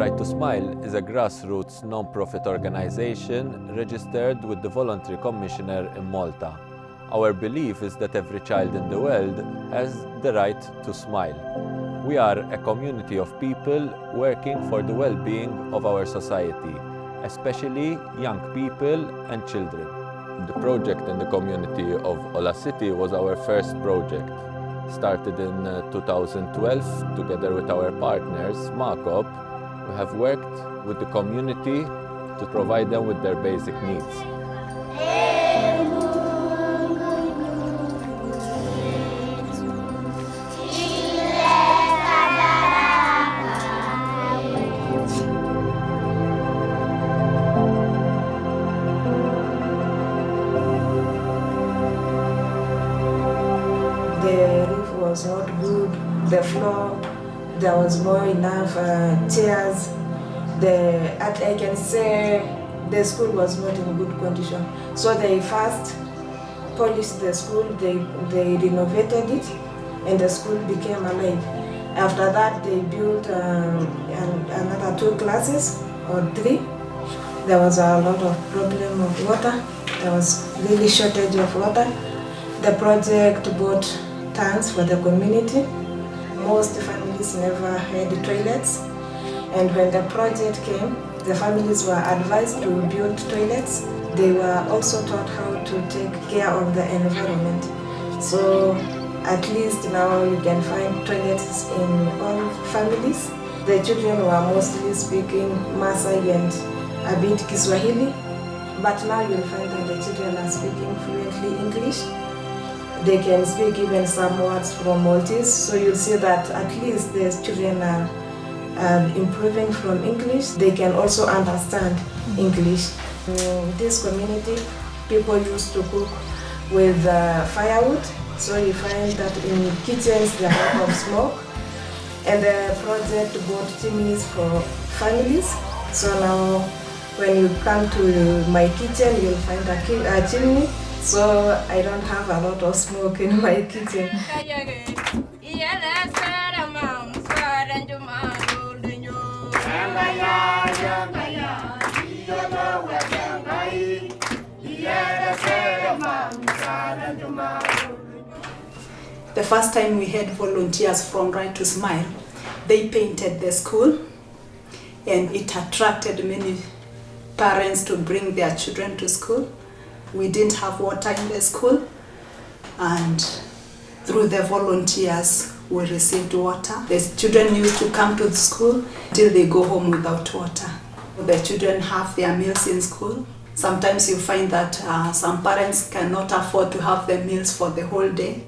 Right to Smile is a grassroots non-profit organization registered with the Voluntary Commissioner in Malta. Our belief is that every child in the world has the right to smile. We are a community of people working for the well-being of our society, especially young people and children. The project in the community of Olasiti was our first project. Started in 2012 together with our partners, Makop. We have worked with the community to provide them with their basic needs. The roof was not good, the floor, there was not enough chairs. I can say the school was not in good condition. So they first polished the school, they renovated it, and the school became alive. After that, they built another 2 classes or 3. There was a lot of problem of water. There was really shortage of water. The project bought tanks for the community. Most families never had toilets, and when the project came, the families were advised to build toilets. They were also taught how to take care of the environment. So at least now you can find toilets in all families. The children were mostly speaking Maasai and a bit Kiswahili, but now you'll find that the children are speaking fluently English. They can speak even some words from Maltese, so you'll see that at least the children are improving from English. They can also understand English. In this community, people used to cook with firewood, so you find that in kitchens there are a lot of smoke, and the project bought chimneys for families. So now when you come to my kitchen, you'll find a chimney. So I don't have a lot of smoke in my kitchen. The first time we had volunteers from Right to Smile, they painted the school, and it attracted many parents to bring their children to school. We didn't have water in the school, and through the volunteers we received water. The children used to come to the school till they go home without water. The children have their meals in school. Sometimes you find that some parents cannot afford to have the meals for the whole day.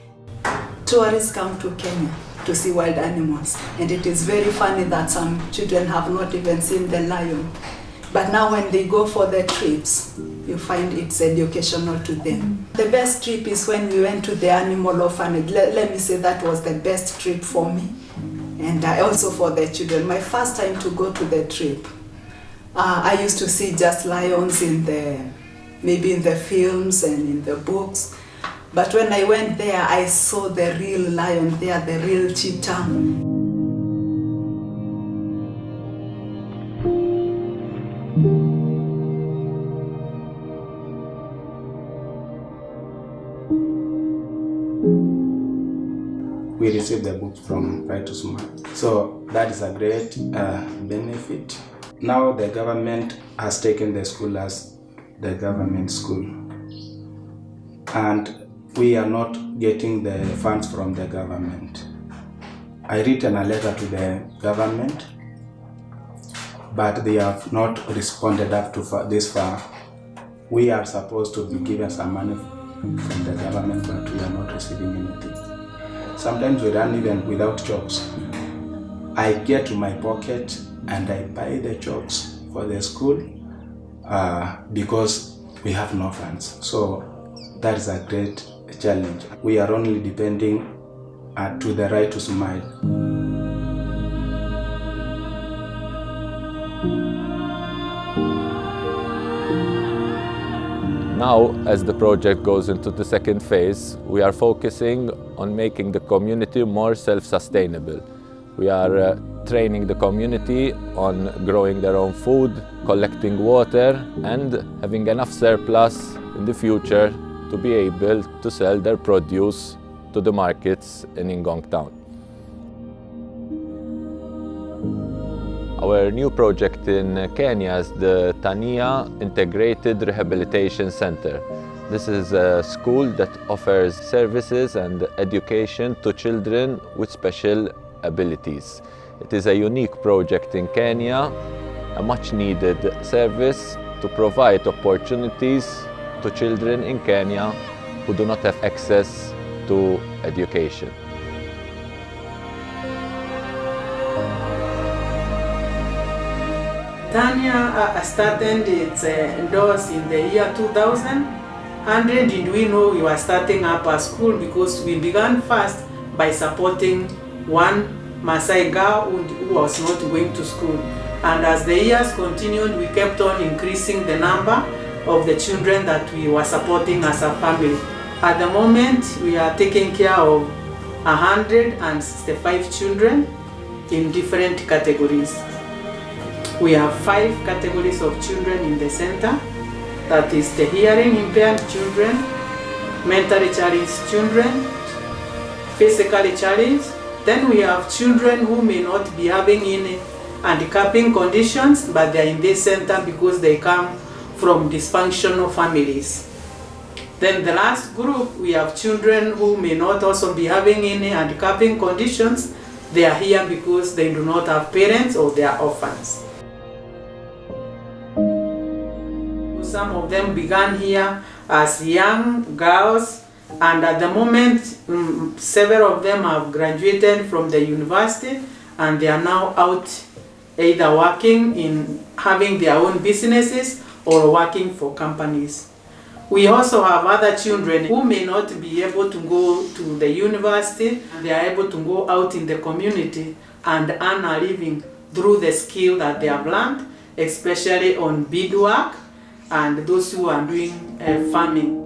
Tourists come to Kenya to see wild animals, and it is very funny that some children have not even seen the lion. But now when they go for the trips, you find it's educational to them. The best trip is when we went to the animal orphanage. Let me say that was the best trip for me, and also for the children. My first time to go to the trip, I used to see just lions maybe in the films and in the books. But when I went there, I saw the real lion there, the real cheetah. We received the books from Right to Smile. So that is a great benefit. Now the government has taken the school as the government school. And we are not getting the funds from the government. I written a letter to the government, but they have not responded up to this far. We are supposed to be given some money from the government, but we are not receiving anything. Sometimes we run even without chalks. I get to my pocket and I buy the chalks for the school because we have no funds. So that is a great challenge. We are only depending to the Right to Smile. Now, as the project goes into the second phase, we are focusing on making the community more self-sustainable. We are training the community on growing their own food, collecting water, and having enough surplus in the future to be able to sell their produce to the markets in Ngong town. Our new project in Kenya is the Tania Integrated Rehabilitation Center. This is a school that offers services and education to children with special abilities. It is a unique project in Kenya, a much needed service to provide opportunities to children in Kenya who do not have access to education. Tania started its doors in the year 2000, and did we know we were starting up a school because we began first by supporting one Maasai girl who was not going to school. And as the years continued, we kept on increasing the number of the children that we were supporting as a family. At the moment, we are taking care of 165 children in different categories. We have 5 categories of children in the center. That is the hearing impaired children, mentally challenged children, physically challenged. Then we have children who may not be having any handicapping conditions, but they are in this center because they come from dysfunctional families. Then the last group, we have children who may not also be having any handicapping conditions. They are here because they do not have parents or they are orphans. Some of them began here as young girls, and at the moment several of them have graduated from the university and they are now out either working in having their own businesses or working for companies. We also have other children who may not be able to go to the university, and they are able to go out in the community and earn a living through the skill that they have learned, especially on beadwork and those who are doing farming.